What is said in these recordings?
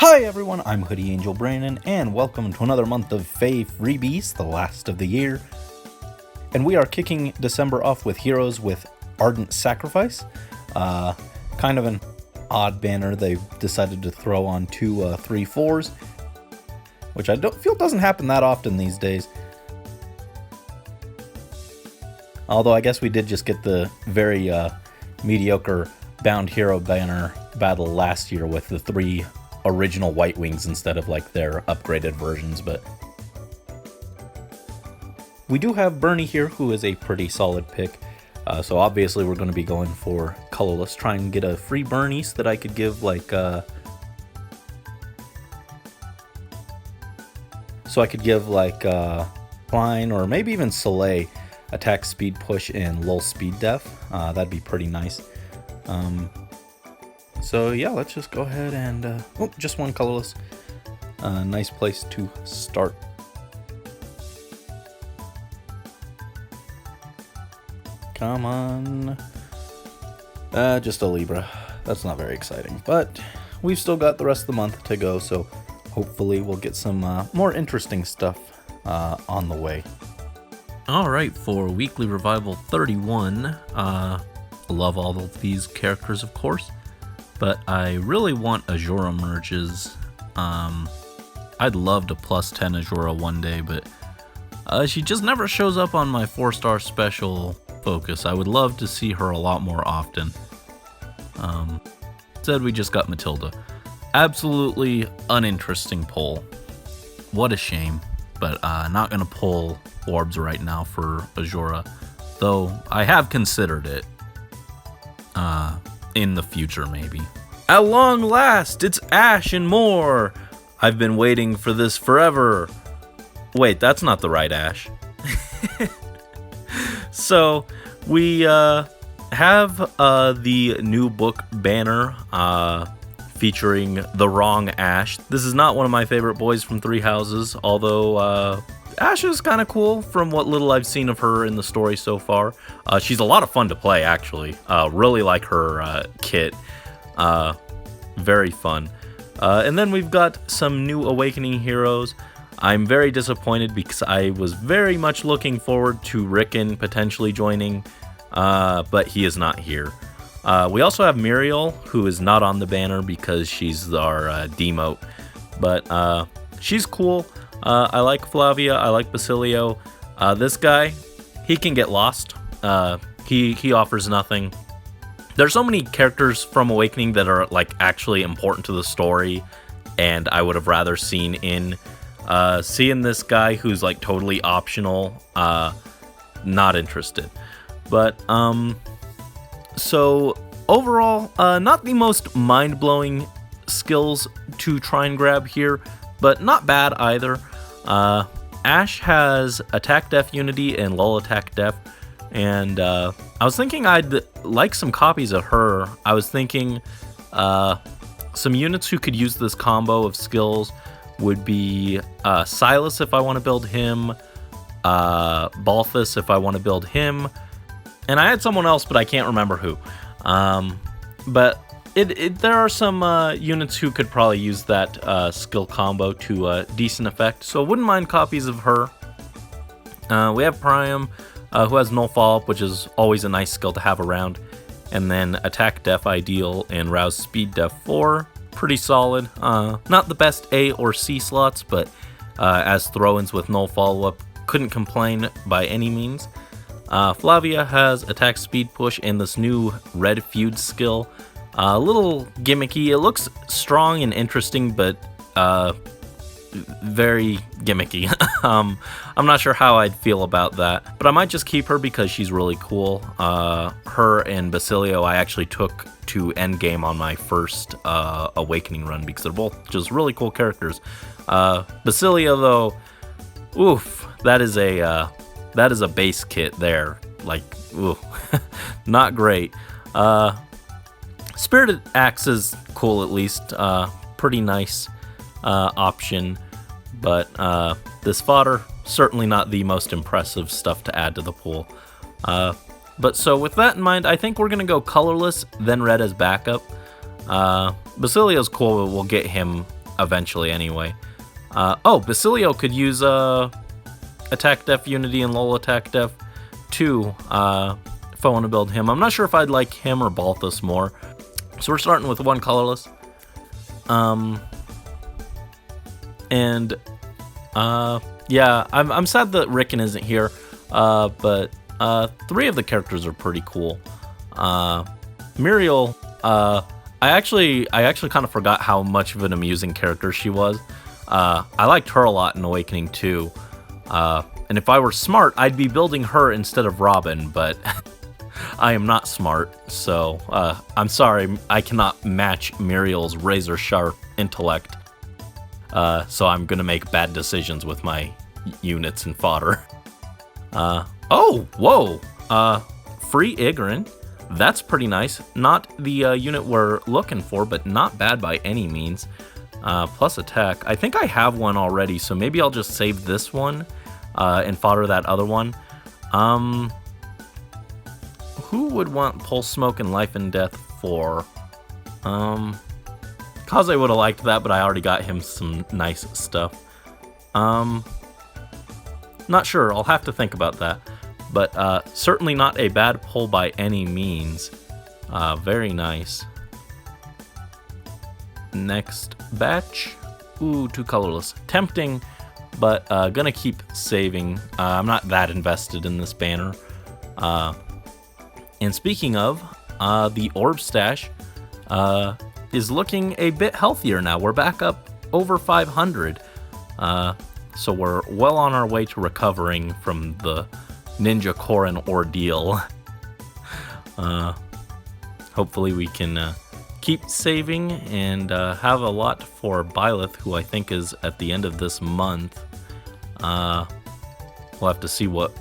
Hi everyone, I'm Hoodie Angel Brandon, and welcome to another month of FEH Freebies, the last of the year. And we are kicking December off with heroes with Ardent Sacrifice. Kind of an odd banner they decided to throw on two 3/4s, which I don't feel doesn't happen that often these days. Although I guess we did just get the very mediocre Bound Hero banner battle last year with the 3 original White Wings instead of like their upgraded versions, but we do have Bernie here, who is a pretty solid pick. So obviously we're going to be going for colorless, try and get a free Bernie so that I could give like Klein or maybe even Soleil attack speed push and lull speed def. That'd be pretty nice. So yeah, let's just go ahead and just one colorless. Nice place to start. Come on. Just a Libra. That's not very exciting, but we've still got the rest of the month to go, so hopefully we'll get some more interesting stuff on the way. Alright, for Weekly Revival 31, love all of these characters, of course, but I really want Azura merges. I'd love to plus 10 Azura one day, but she just never shows up on my 4-star special focus. I would love to see her a lot more often. Instead, we just got Matilda. Absolutely uninteresting pull. What a shame, but not gonna pull orbs right now for Azura, though I have considered it in the future maybe. At long last, it's Ash and more. I've been waiting for this forever. Wait, that's not the right Ash. So we have the new book banner featuring the wrong Ash. This is not one of my favorite boys from Three Houses, although Ash is kind of cool from what little I've seen of her in the story so far. She's a lot of fun to play, actually. Really like her kit. Very fun. And then we've got some new Awakening heroes. I'm very disappointed because I was very much looking forward to Rickon potentially joining, but he is not here. We also have Muriel, who is not on the banner because she's our demote, but she's cool. I like Flavia, I like Basilio. This guy, he can get lost. He offers nothing. There's so many characters from Awakening that are like actually important to the story, and I would have rather seen in. Seeing this guy who's like totally optional, not interested. But so overall, not the most mind-blowing skills to try and grab here, but not bad either. Ash has attack def unity and lull attack def, and I was thinking I'd like some copies of her. I was thinking some units who could use this combo of skills would be Silas if I want to build him, Balthus if I want to build him, and I had someone else, but I can't remember who. But there are some units who could probably use that skill combo to decent effect, so wouldn't mind copies of her. We have Priam, who has null follow-up, which is always a nice skill to have around, and then attack def ideal and rouse speed def 4. Pretty solid. Not the best A or C slots, but as throw-ins with null follow-up, couldn't complain by any means. Flavia has attack speed push and this new red feud skill. A little gimmicky. It looks strong and interesting, but very gimmicky. I'm not sure how I'd feel about that, but I might just keep her because she's really cool. Her and Basilio I actually took to endgame on my first Awakening run because they're both just really cool characters. Basilio though, oof, that is a base kit there. Like, ooh, not great. Spirited Axe is cool at least. Pretty nice option, but this fodder, certainly not the most impressive stuff to add to the pool. But so with that in mind, I think we're going to go colorless, then red as backup. Basilio's cool, but we'll get him eventually anyway. Oh, Basilio could use attack def unity and lull attack def too if I want to build him. I'm not sure if I'd like him or Balthus more. So we're starting with one colorless. Yeah, I'm sad that Rickon isn't here, but 3 of the characters are pretty cool. Muriel, I actually kind of forgot how much of an amusing character she was. I liked her a lot in Awakening too. And if I were smart, I'd be building her instead of Robin, but I am not smart, so I'm sorry, I cannot match Muriel's razor-sharp intellect. So I'm gonna make bad decisions with my units and fodder. Oh, whoa! Free Igrin. That's pretty nice. Not the unit we're looking for, but not bad by any means. Plus attack. I think I have one already, so maybe I'll just save this one and fodder that other one. Who would want Pulse Smoke and Life and Death for? Kaze would have liked that, but I already got him some nice stuff. Not sure. I'll have to think about that. But certainly not a bad pull by any means. Very nice. Next batch. Ooh, 2 colorless. Tempting, but gonna keep saving. I'm not that invested in this banner. And speaking of, the orb stash is looking a bit healthier now. We're back up over 500. So we're well on our way to recovering from the Ninja Korin ordeal. Hopefully we can keep saving and have a lot for Byleth, who I think is at the end of this month. We'll have to see what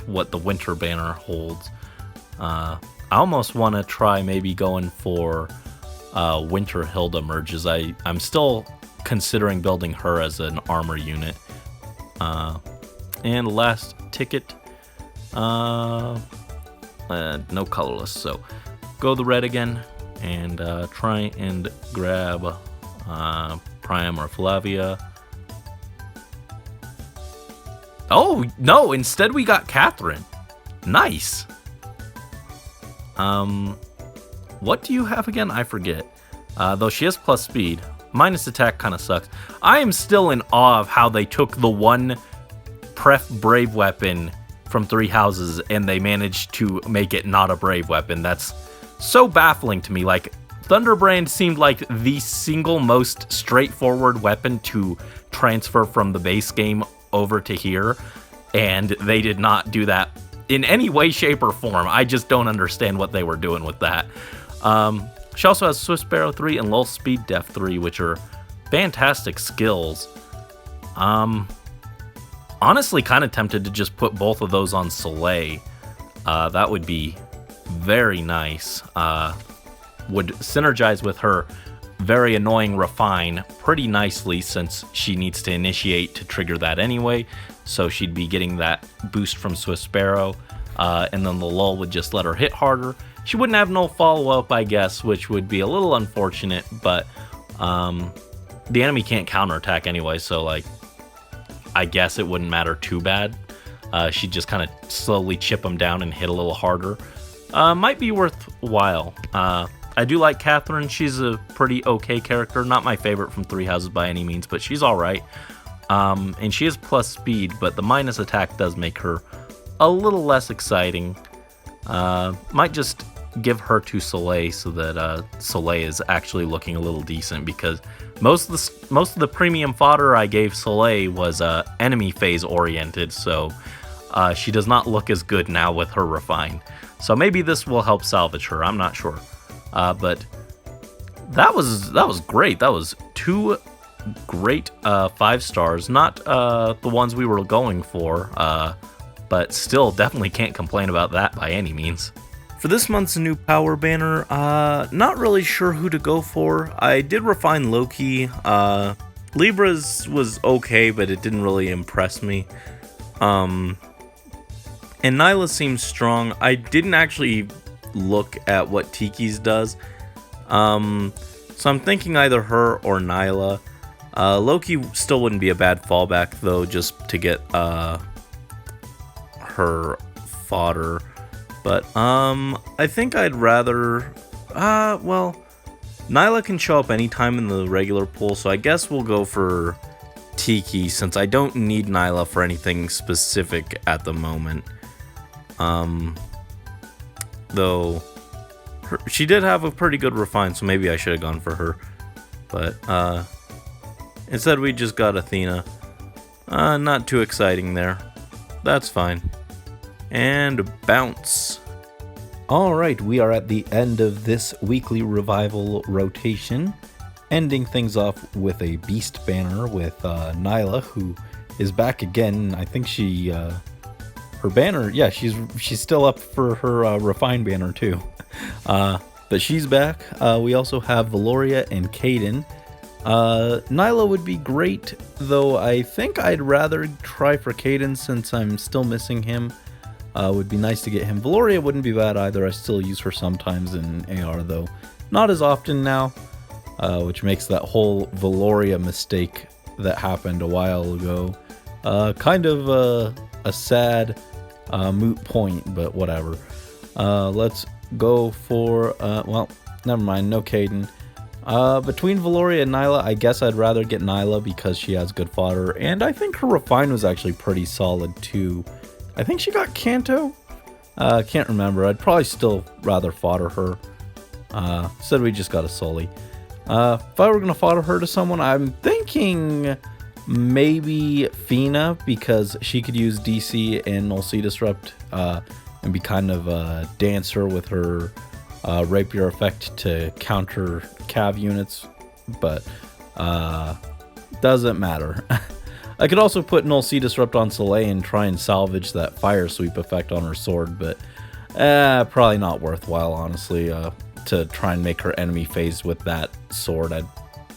the winter banner holds. I almost want to try maybe going for Winter Hilda merges. I'm still considering building her as an armor unit. And last ticket, no colorless, so go the red again and try and grab Priam or Flavia. Oh no, instead we got Catherine. Nice. What do you have again? I forget. Though she has plus speed. Minus attack kind of sucks. I am still in awe of how they took the one pref brave weapon from 3 houses and they managed to make it not a brave weapon. That's so baffling to me. Like, Thunderbrand seemed like the single most straightforward weapon to transfer from the base game over to here, and they did not do that in any way, shape, or form. I just don't understand what they were doing with that. She also has Swift Sparrow 3 and Lull Speed Def 3, which are fantastic skills. Honestly, kind of tempted to just put both of those on Soleil. That would be very nice. Would synergize with her very annoying Refine pretty nicely, since she needs to initiate to trigger that anyway. So she'd be getting that boost from Swift Sparrow, and then the Lull would just let her hit harder. She wouldn't have no follow-up, I guess, which would be a little unfortunate, but the enemy can't counterattack anyway, so like, I guess it wouldn't matter too bad. She'd just kind of slowly chip them down and hit a little harder. Might be worthwhile. I do like Catherine. She's a pretty okay character. Not my favorite from 3 houses by any means, but she's alright. And she has plus speed, but the minus attack does make her a little less exciting. Might just give her to Soleil so that Soleil is actually looking a little decent, because most of the premium fodder I gave Soleil was enemy phase oriented, so she does not look as good now with her Refine. So maybe this will help salvage her. I'm not sure. But that was great. That was 2 great 5 stars. Not the ones we were going for, but still definitely can't complain about that by any means. For this month's new power banner, not really sure who to go for. I did refine Loki. Libra's was okay, but it didn't really impress me. And Nyla seems strong. I didn't actually look at what Tiki's does. So I'm thinking either her or Nyla. Loki still wouldn't be a bad fallback though, just to get her fodder. But I think I'd rather well, Nyla can show up anytime in the regular pool, so I guess we'll go for Tiki since I don't need Nyla for anything specific at the moment. Though she did have a pretty good refine, so maybe I should have gone for her. But instead we just got Athena. Not too exciting there. That's fine. And bounce. Alright, we are at the end of this weekly revival rotation, ending things off with a beast banner with Nyla, who is back again. I think she her banner, yeah, she's still up for her refine banner too. But she's back. We also have Valoria and Caden. Nyla would be great, though I think I'd rather try for Caden since I'm still missing him. Would be nice to get him. Valoria wouldn't be bad either. I still use her sometimes in AR, though not as often now, which makes that whole Valoria mistake that happened a while ago kind of a sad moot point, but whatever. Let's go for, well, never mind, no Caden. Between Valoria and Nyla, I guess I'd rather get Nyla because she has good fodder, and I think her refine was actually pretty solid too. I think she got Kanto? Can't remember. I'd probably still rather fodder her. Instead we just got a Sully. If I were going to fodder her to someone, I'm thinking maybe Fina, because she could use DC and Null Sea Disrupt and be kind of a dancer with her rapier effect to counter cav units, but doesn't matter. I could also put Null Sea Disrupt on Soleil and try and salvage that fire sweep effect on her sword, but probably not worthwhile, honestly, to try and make her enemy phase with that sword. I'd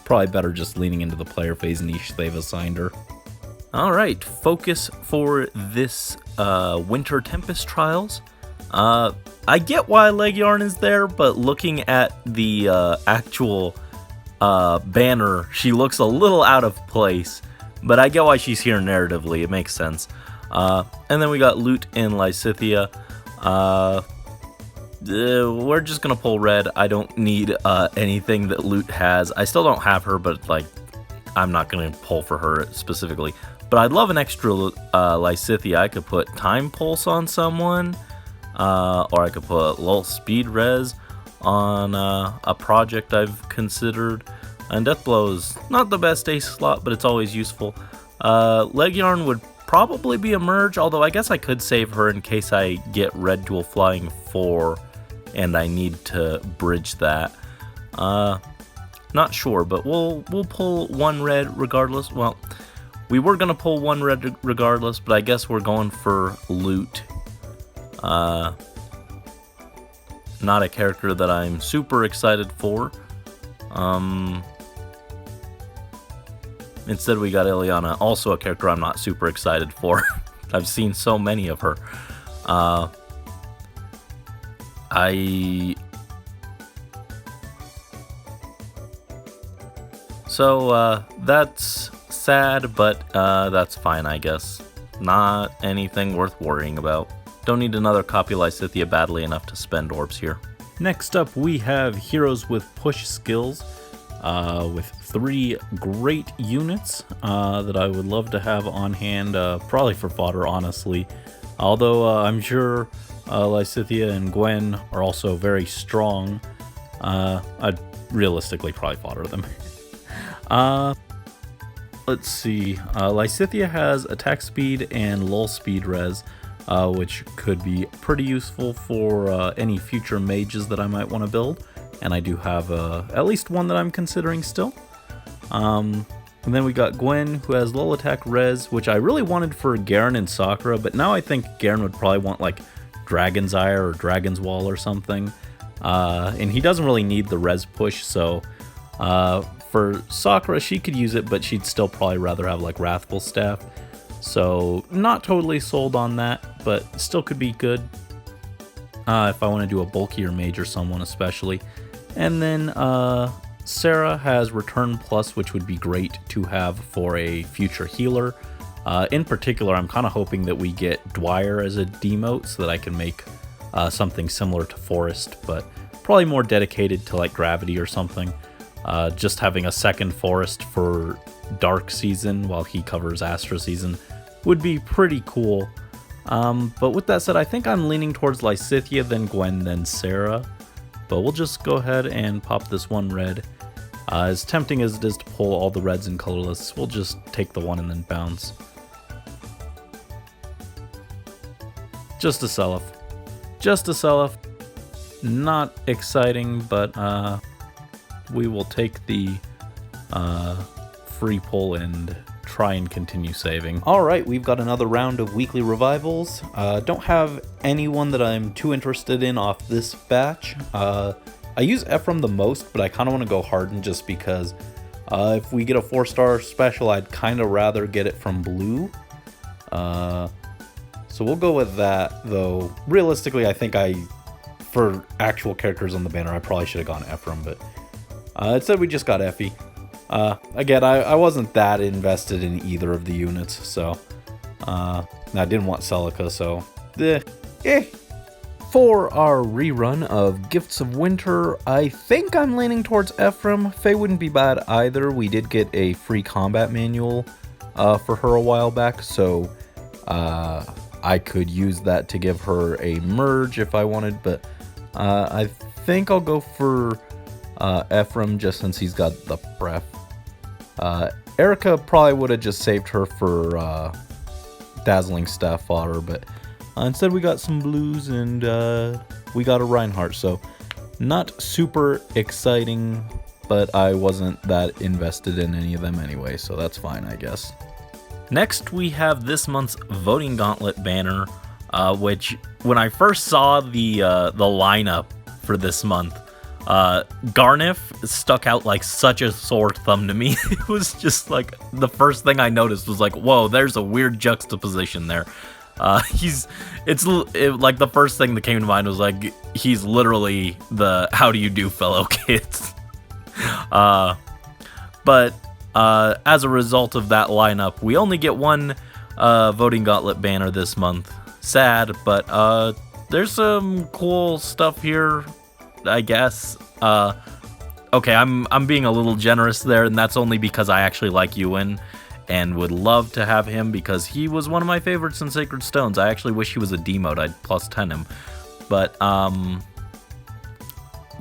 probably better just leaning into the player phase niche they've assigned her. Alright, focus for this Winter Tempest Trials. I get why Leguiarn is there, but looking at the actual banner, she looks a little out of place. But I get why she's here narratively, it makes sense. And then we got Loot and Lysithea. We're just gonna pull red. I don't need anything that Loot has. I still don't have her, but like, I'm not gonna pull for her specifically. But I'd love an extra Lysithea. I could put Time Pulse on someone, or I could put Lull Speed Res on a project I've considered. And Deathblow is not the best ace slot, but it's always useful. Leguiarn would probably be a merge, although I guess I could save her in case I get red dual flying 4 and I need to bridge that. Not sure, but we'll pull one red regardless. Well, we were gonna pull one red regardless, but I guess we're going for Loot. Not a character that I'm super excited for. Instead we got Ileana, also a character I'm not super excited for. I've seen so many of her. So that's sad, but that's fine, I guess. Not anything worth worrying about. Don't need another copy Lysithea badly enough to spend orbs here. Next up, we have heroes with push skills, with 3 great units that I would love to have on hand, probably for fodder, honestly. Although I'm sure Lysithea and Gwen are also very strong, I'd realistically probably fodder them. Let's see. Lysithea has attack speed and lull speed res, which could be pretty useful for any future mages that I might want to build. And I do have at least one that I'm considering still. And then we got Gwen, who has lull attack res, which I really wanted for Garen and Sakura, but now I think Garen would probably want like Dragon's Ire or Dragon's Wall or something. And he doesn't really need the res push, so for Sakura, she could use it, but she'd still probably rather have like Wrathful Staff. So not totally sold on that, but still could be good if I want to do a bulkier mage or someone especially. And then Sarah has Return Plus, which would be great to have for a future healer. In particular, I'm kind of hoping that we get Dwyer as a demote so that I can make something similar to Forest, but probably more dedicated to like Gravity or something. Just having a second Forest for Dark Season while he covers Astra Season would be pretty cool. But with that said, I think I'm leaning towards Lysithea, then Gwen, then Sarah. But we'll just go ahead and pop this one red. As tempting as it is to pull all the reds and colorless, we'll just take the one and then bounce. Just a Seliph. Just a Seliph. Not exciting, but we will take the free pull and try and continue saving. Alright, we've got another round of weekly revivals. Don't have anyone that I'm too interested in off this batch. I use Ephraim the most, but I kind of want to go Harden just because if we get a 4-star special, I'd kind of rather get it from blue. So we'll go with that, though realistically I think for actual characters on the banner, I probably should have gone Ephraim, but instead we just got Effie. Again, I wasn't that invested in either of the units, so I didn't want Celica, so For our rerun of Gifts of Winter, I think I'm leaning towards Ephraim. Faye wouldn't be bad either. We did get a free combat manual for her a while back, so I could use that to give her a merge if I wanted, but I think I'll go for Ephraim just since he's got the pref. Erica probably would have just saved her for Dazzling Staff fodder, but instead we got some blues and we got a Reinhardt, so not super exciting, but I wasn't that invested in any of them anyway, so that's fine, I guess. Next, we have this month's Voting Gauntlet banner, which when I first saw the lineup for this month, Garnif stuck out like such a sore thumb to me. It was just like the first thing I noticed was like, whoa, there's a weird juxtaposition there. Like the first thing that came to mind was like, he's literally the how do you do fellow kids. But as a result of that lineup, we only get one Voting Gauntlet banner this month. Sad, but there's some cool stuff here, I guess. Okay, I'm being a little generous there, and that's only because I actually like Ewan and would love to have him because he was one of my favorites in Sacred Stones. I actually wish he was a demote. I'd plus 10 him. But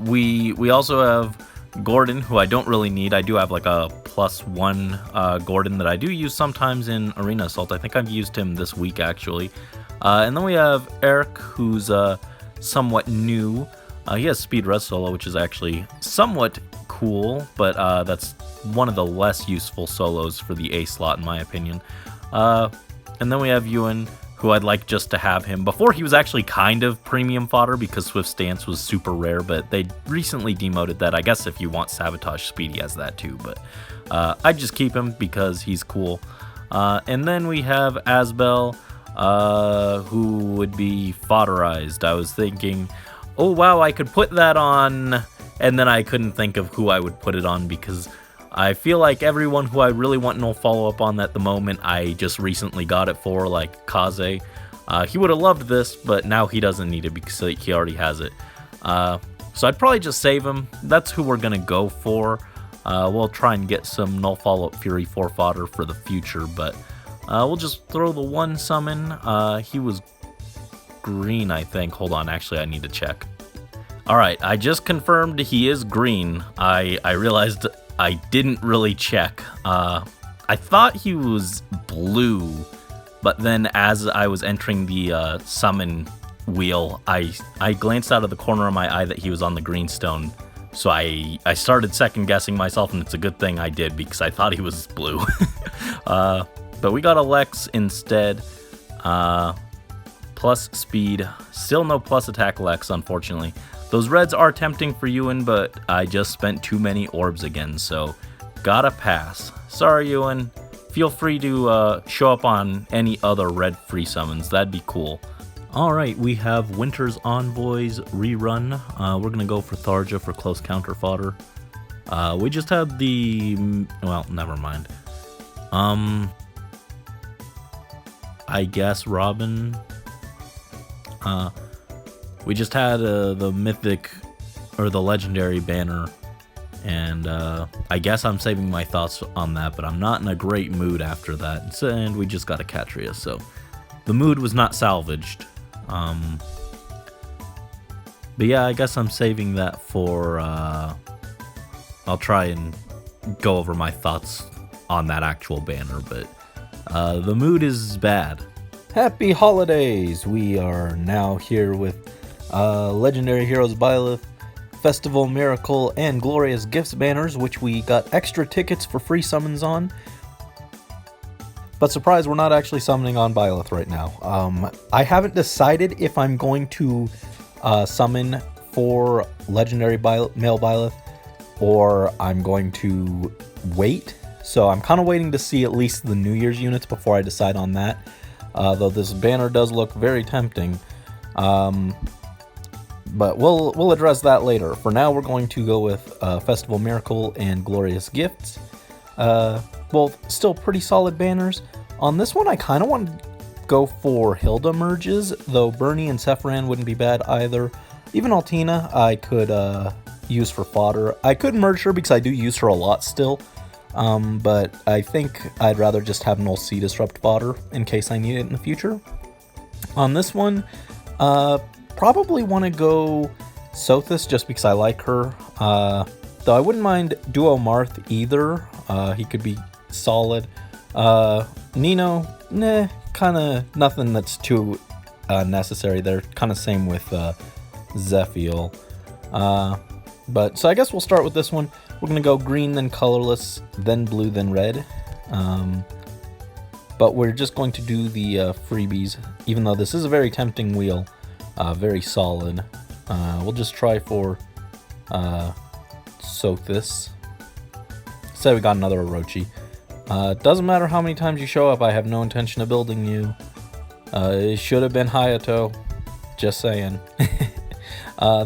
we also have Gordon, who I don't really need. I do have like a +1 Gordon that I do use sometimes in Arena Assault. I think I've used him this week, actually. And then we have Eric, who's somewhat new. He has Speed Res Solo, which is actually somewhat cool, but that's one of the less useful solos for the A slot, in my opinion. And then we have Ewan, who I'd like just to have him. Before, he was actually kind of premium fodder because Swift Stance was super rare, but they recently demoted that. I guess if you want Sabotage Speed, he has that too, but I'd just keep him because he's cool. And then we have Asbel, who would be fodderized. I was thinking, oh wow, I could put that on, and then I couldn't think of who I would put it on because I feel like everyone who I really want no follow-up on at the moment, I just recently got it for, like Kaze. He would have loved this, but now he doesn't need it because he already has it. So I'd probably just save him. That's who we're going to go for. We'll try and get some null follow-up Fury 4 fodder for the future, but we'll just throw the one summon. He was green, I think. Hold on, actually, I need to check. Alright, I just confirmed he is green. I realized I didn't really check. I thought he was blue, but then as I was entering the summon wheel, I glanced out of the corner of my eye that he was on the greenstone. So I started second guessing myself, and it's a good thing I did because I thought he was blue. But we got a Lex instead. Plus speed. Still no plus attack Lex, unfortunately. Those reds are tempting for Ewan, but I just spent too many orbs again, so gotta pass. Sorry, Ewan. Feel free to show up on any other red free summons. That'd be cool. Alright, we have Winter's Envoys rerun. We're gonna go for Tharja for close counter fodder. We just had the... Well, never mind. I guess Robin. We just had the mythic or the legendary banner, and I guess I'm saving my thoughts on that, but I'm not in a great mood after that. And we just got a Catria, so the mood was not salvaged. But yeah, I guess I'm saving that for... I'll try and go over my thoughts on that actual banner, but the mood is bad. Happy holidays! We are now here with Legendary Heroes Byleth, Festival Miracle, and Glorious Gifts banners, which we got extra tickets for free summons on. But surprise, we're not actually summoning on Byleth right now. I haven't decided if I'm going to summon for Legendary Male Byleth, or I'm going to wait. So I'm kind of waiting to see at least the New Year's units before I decide on that. Though this banner does look very tempting. But we'll address that later. For now, we're going to go with Festival Miracle and Glorious Gifts. Both still pretty solid banners. On this one, I kind of want to go for Hilda merges, though Bernie and Sephiran wouldn't be bad either. Even Altina, I could use for fodder. I could merge her because I do use her a lot still. But I think I'd rather just have Null Sea Disrupt fodder in case I need it in the future. On this one, probably want to go Sothis just because I like her. Though I wouldn't mind Duo Marth either. He could be solid. Nino, nah, kind of nothing that's too necessary there. Kind of same with Zephiel. But so I guess we'll start with this one. We're going to go green, then colorless, then blue, then red. But we're just going to do the freebies, even though this is a very tempting wheel. Very solid. We'll just try for Sothis. Say we got another Orochi. Doesn't matter how many times you show up, I have no intention of building you. It should have been Hayato. Just saying.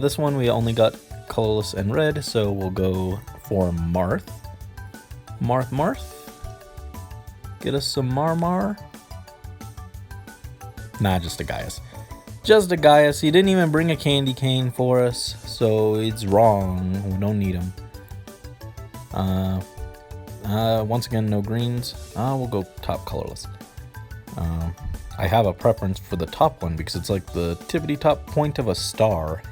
This one we only got colorless and red, so we'll go for Marth. Marth? Get us some Marmar? Nah, just a Gaius. Just a Gaius. He didn't even bring a candy cane for us, so it's wrong. We don't need him. Once again, no greens. We'll go top colorless. I have a preference for the top one because it's like the tippity top point of a star.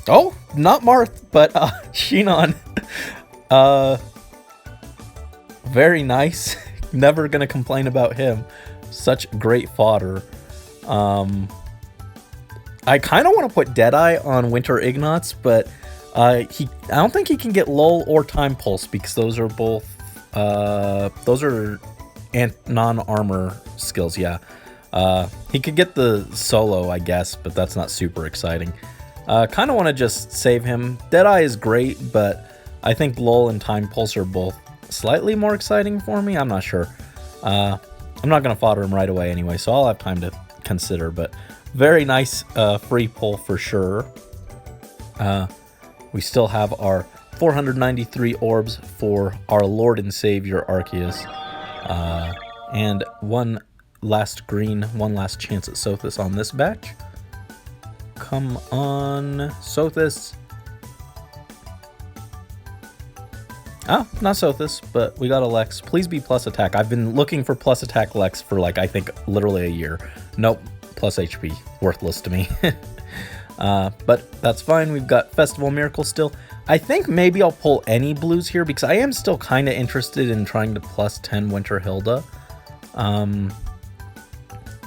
Oh, not Marth, but Shinon. Very nice. Never gonna complain about him. Such great fodder. I kind of want to put Deadeye on Winter Ignots, but I don't think he can get Lull or Time Pulse because those are both non-armor skills. Yeah, he could get the solo, I guess, but that's not super exciting. Kind of want to just save him. Deadeye is great, but I think Lull and Time Pulse are both slightly more exciting for me. I'm not sure. I'm not going to fodder him right away anyway, so I'll have time to consider, but very nice free pull for sure. We still have our 493 orbs for our Lord and Savior Arceus. And one last green, one last chance at Sothis on this batch. Come on, Sothis. Ah, not Sothis, but we got a Lex. Please be plus attack. I've been looking for plus attack Lex for like, I think, literally a year. Nope, plus HP. Worthless to me. But that's fine. We've got Festival Miracle still. I think maybe I'll pull any blues here because I am still kind of interested in trying to plus 10 Winter Hilda.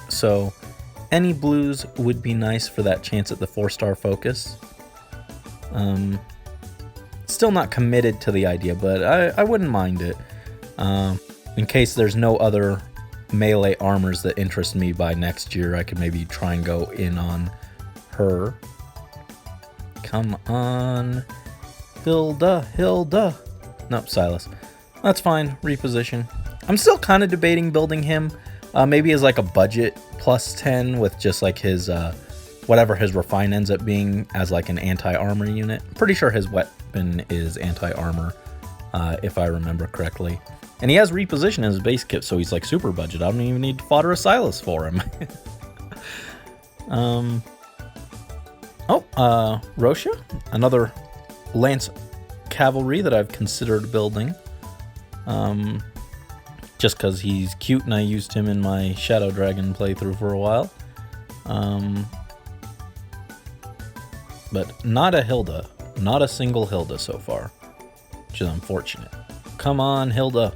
So any blues would be nice for that chance at the 4-star focus. Still not committed to the idea, but I wouldn't mind it. In case there's no other melee armors that interest me by next year, I could maybe try and go in on her. Come on. Hilda. Nope, Silas. That's fine. Reposition. I'm still kind of debating building him. Maybe as like a budget plus 10 with just like his whatever his refine ends up being as like an anti-armor unit. Pretty sure his weapon is anti-armor, if I remember correctly. And he has reposition in his base kit, so he's like super budget. I don't even need to fodder a Silas for him. Rosha, another Lance Cavalry that I've considered building. Just because he's cute and I used him in my Shadow Dragon playthrough for a while. But not a Hilda. Not a single Hilda so far, which is unfortunate. Come on, Hilda.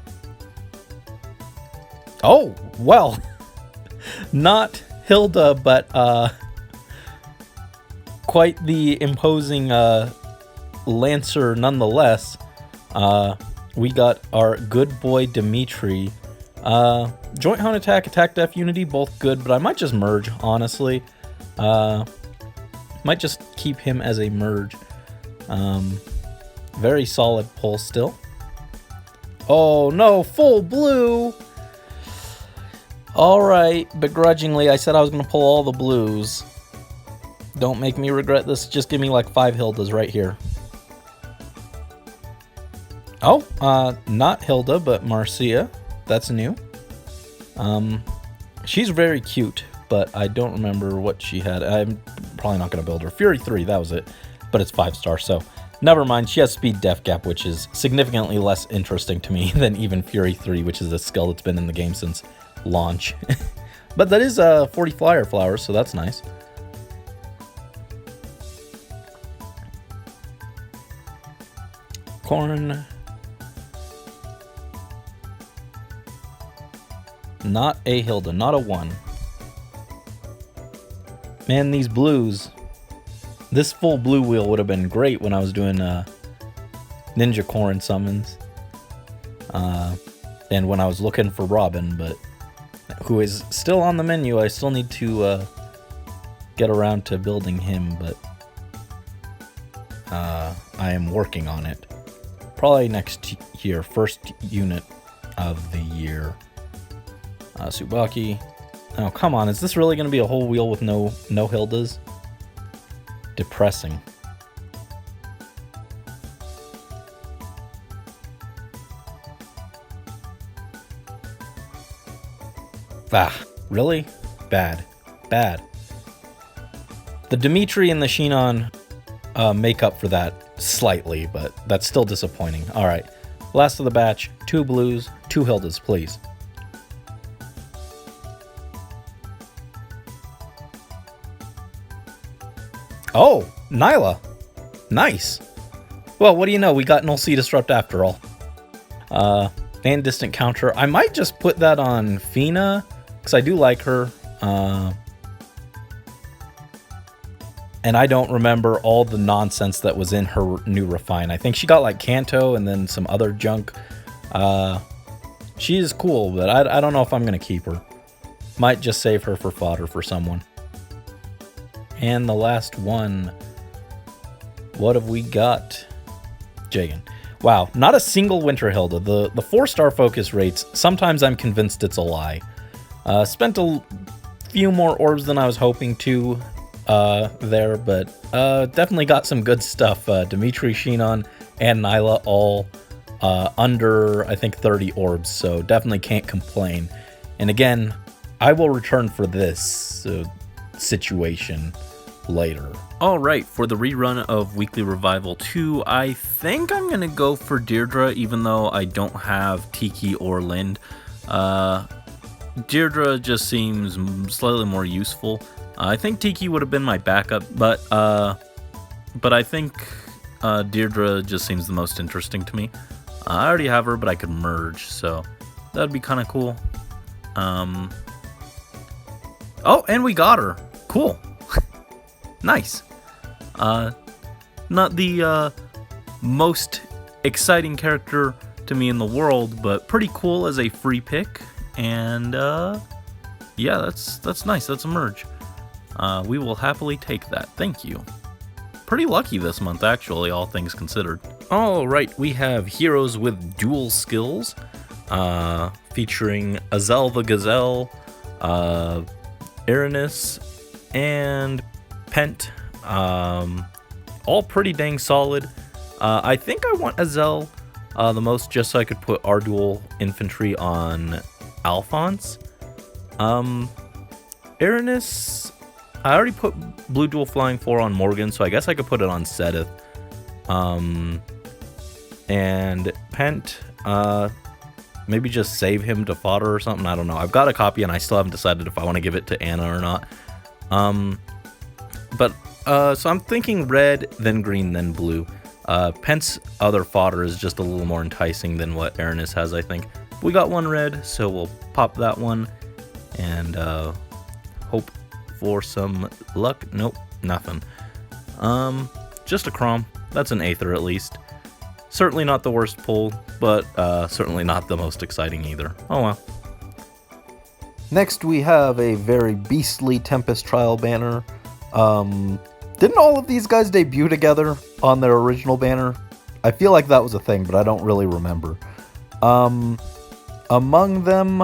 Oh, well, not Hilda, but quite the imposing Lancer nonetheless. We got our good boy Dimitri. Joint Hunt Attack, Attack Def Unity, both good, but I might just merge, honestly. Might just keep him as a merge. Very solid pull still. Oh no, full blue! Alright, begrudgingly, I said I was going to pull all the blues. Don't make me regret this, just give me like 5 Hildas right here. Oh, not Hilda, but Marcia. That's new. She's very cute, but I don't remember what she had. I'm probably not going to build her. Fury 3, that was it. But it's 5-star, so never mind. She has Speed Def Gap, which is significantly less interesting to me than even Fury 3, which is a skill that's been in the game since launch. But that is 40 flyer flowers, so that's nice. Corn. Not a Hilda, not a 1. Man, these blues. This full blue wheel would have been great when I was doing Ninja Corn summons. And when I was looking for Robin, but who is still on the menu. I still need to get around to building him, but I am working on it. Probably next year, first unit of the year. Tsubaki. Oh, come on. Is this really going to be a whole wheel with no Hildas? Depressing. Ah, really? Bad. Bad. The Dimitri and the Shinon make up for that slightly, but that's still disappointing. Alright, last of the batch. 2 blues, 2 Hildas, please. Oh, Nyla. Nice. Well, what do you know? We got Null Sea Disrupt after all. And Distant Counter. I might just put that on Fina, because I do like her. And I don't remember all the nonsense that was in her new refine. I think she got like Kanto and then some other junk. She is cool, but I don't know if I'm going to keep her. Might just save her for fodder for someone. And the last one. What have we got? Jagan. Wow, not a single Winter Hilda. The 4-star focus rates, sometimes I'm convinced it's a lie. Spent a few more orbs than I was hoping to there, but definitely got some good stuff. Dimitri, Shinon, and Nyla all under, I think, 30 orbs, so definitely can't complain. And again, I will return for this situation later. Alright, for the rerun of Weekly Revival 2, I think I'm going to go for Deirdre, even though I don't have Tiki or Lind. Deirdre just seems slightly more useful. I think Tiki would have been my backup, but I think Deirdre just seems the most interesting to me. I already have her, but I could merge, so that'd be kind of cool. Oh, and we got her. Cool. Nice. Not the most exciting character to me in the world, but pretty cool as a free pick. And yeah, that's nice. That's a merge. We will happily take that. Thank you. Pretty lucky this month, actually, all things considered. All right, we have heroes with dual skills, featuring Azel the Gazelle, Aranis, and Pent, all pretty dang solid. I think I want Azel the most just so I could put our dual infantry on Alphonse. Aranis, I already put blue dual flying 4 on Morgan, so I guess I could put it on Sedith. And Pent, maybe just save him to fodder or something. I don't know. I've got a copy and I still haven't decided if I want to give it to Anna or not. So I'm thinking red, then green, then blue. Pent's other fodder is just a little more enticing than what Aranis has, I think. We got one red, so we'll pop that one and hope for some luck. Nope, nothing. Just a Crom. That's an Aether at least. Certainly not the worst pull, but certainly not the most exciting either. Oh well. Next we have a very beastly Tempest trial banner. Didn't all of these guys debut together on their original banner? I feel like that was a thing, but I don't really remember. Among them,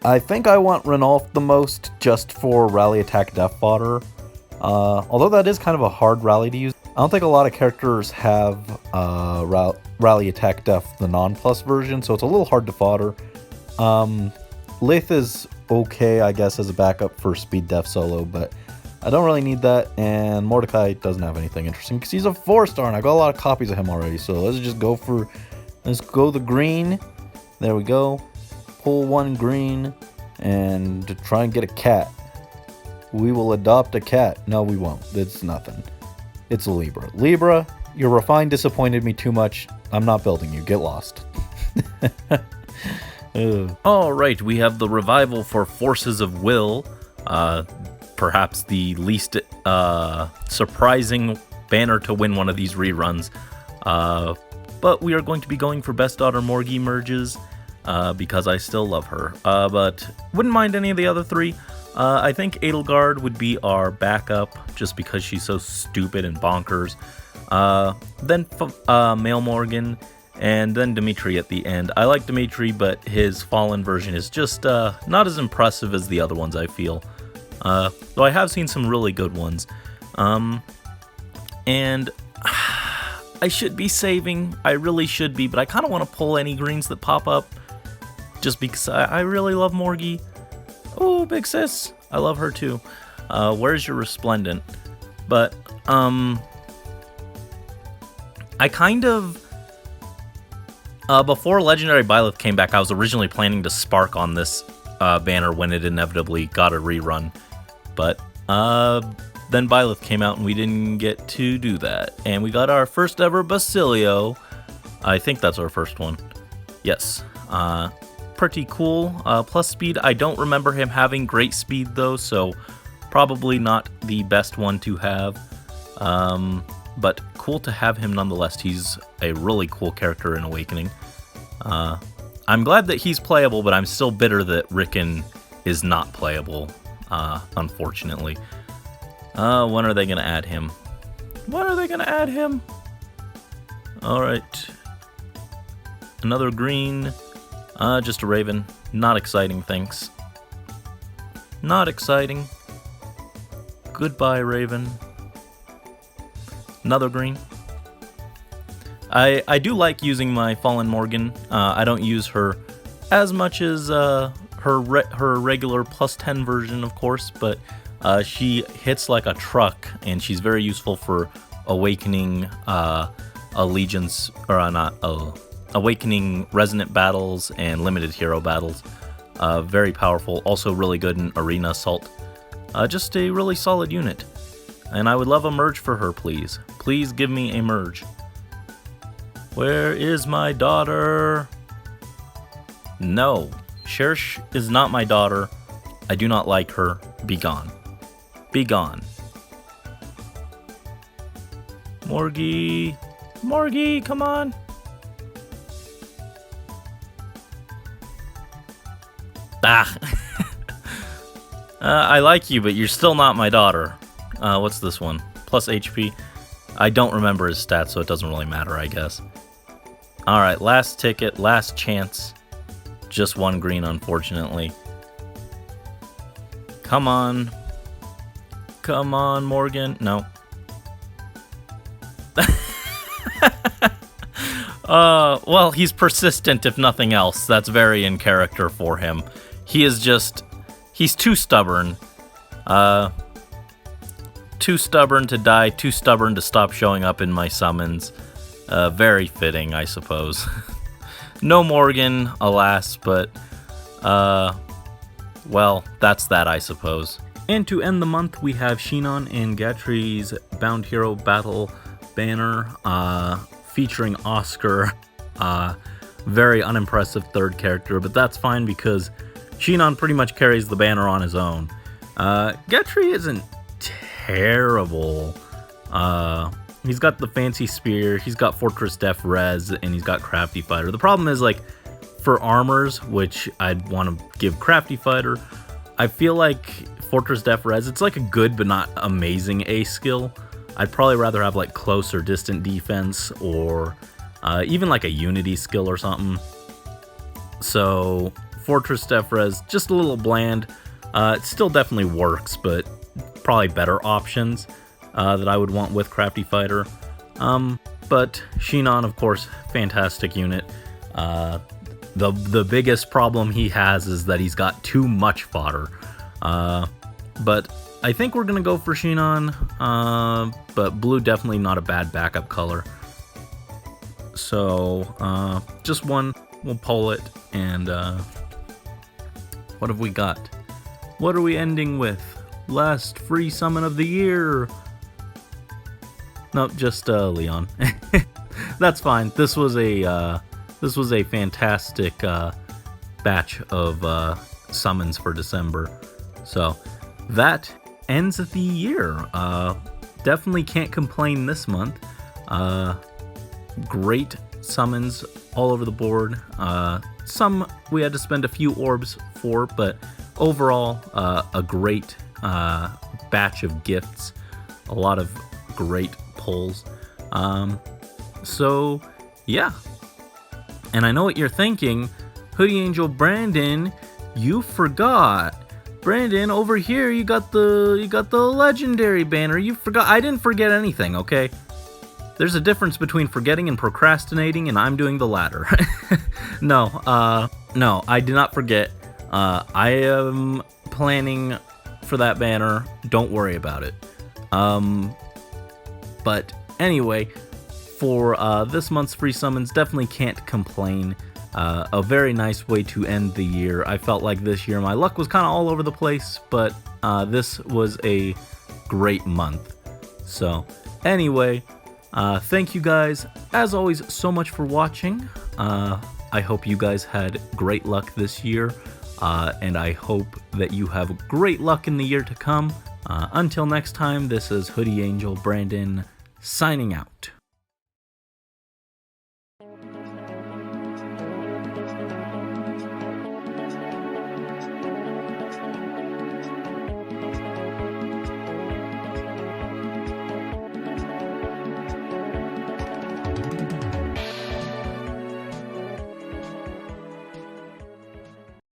I think I want Renolf the most just for rally attack death fodder. Although that is kind of a hard rally to use. I don't think a lot of characters have rally attack death, the non-plus version, so it's a little hard to fodder. Lith is okay, I guess, as a backup for speed def solo, but I don't really need that, and Mordecai doesn't have anything interesting because he's a 4-star, and I got a lot of copies of him already, so let's go the green. There we go. Pull one green, and to try and get a cat. We will adopt a cat. No, we won't. It's nothing. It's a Libra. Libra, your refined disappointed me too much. I'm not building you. Get lost. Alright, we have the revival for Forces of Will. Perhaps the least surprising banner to win one of these reruns. But we are going to be going for Best Daughter Morgie merges because I still love her. But wouldn't mind any of the other three. I think Edelgard would be our backup just because she's so stupid and bonkers. Then Male Morgan, and then Dimitri at the end. I like Dimitri, but his Fallen version is just not as impressive as the other ones, I feel. Though I have seen some really good ones. And I should be saving. I really should be, but I kind of want to pull any greens that pop up just because I really love Morgie. Oh, Big Sis. I love her too. Where's your Resplendent? But, I kind of... before Legendary Byleth came back, I was originally planning to Spark on this banner when it inevitably got a rerun. But, then Byleth came out and we didn't get to do that. And we got our first ever Basilio. I think that's our first one. Yes. Pretty cool. Plus speed. I don't remember him having great speed though, so probably not the best one to have. But cool to have him nonetheless. He's a really cool character in Awakening. I'm glad that he's playable, but I'm still bitter that Rickon is not playable, unfortunately. When are they going to add him? When are they going to add him? Alright. Another green. Just a Raven. Not exciting, thanks. Not exciting. Goodbye, Raven. Another green. I do like using my Fallen Morgan. I don't use her as much as her regular plus 10 version, of course, but she hits like a truck, and she's very useful for Awakening Allegiance, or not, Awakening Resonant battles and Limited Hero battles. Very powerful, also really good in Arena Assault. Just a really solid unit. And I would love a merge for her, please. Please give me a merge. Where is my daughter? No. Shersh is not my daughter. I do not like her. Be gone. Be gone. Morgie. Morgie, come on. Ah. I like you, but you're still not my daughter. What's this one? Plus HP. I don't remember his stats, so it doesn't really matter, I guess. Alright, last ticket, last chance. Just one green, unfortunately. Come on. Come on, Morgan. No. Well, he's persistent if nothing else. That's very in character for him. He's too stubborn. Too stubborn to die, too stubborn to stop showing up in my summons. Very fitting, I suppose. No Morgan, alas, but, well, that's that, I suppose. And to end the month, we have Shinon and Gatri's Bound Hero Battle banner, featuring Oscar. Very unimpressive third character, but that's fine because Shinon pretty much carries the banner on his own. Gatri isn't terrible. He's got the fancy spear, he's got Fortress Def Res, and he's got Crafty Fighter. The problem is, like, for armors, which I'd want to give Crafty Fighter, I feel like Fortress Def Res, it's like a good but not amazing ace skill. I'd probably rather have like close or distant defense, or even like a unity skill or something. So Fortress Def Res, just a little bland. It still definitely works, but probably better options that I would want with Crafty Fighter. But Shinon, of course, fantastic unit. The biggest problem he has is that he's got too much fodder. But I think we're gonna go for Shinon, but blue definitely not a bad backup color. So just one, we'll pull it, and what have we got? What are we ending with? Last free summon of the year. Nope, just Leon. That's fine. This was a fantastic batch of summons for December. So that ends the year. Definitely can't complain this month. Great summons all over the board. Some we had to spend a few orbs for, but overall, a great batch of gifts. A lot of great pulls. So yeah. And I know what you're thinking, Hoodie Angel Brandon, you forgot. Brandon, over here you got the legendary banner. You forgot. I didn't forget anything, okay? There's a difference between forgetting and procrastinating, and I'm doing the latter. No, I did not forget. I am planning for that banner. Don't worry about it. But anyway, for this month's free summons, definitely can't complain. A very nice way to end the year. I felt like this year my luck was kind of all over the place, but this was a great month. So anyway, thank you guys, as always, so much for watching. I hope you guys had great luck this year, and I hope that you have great luck in the year to come. Until next time, this is Hoodie Angel Brandon signing out.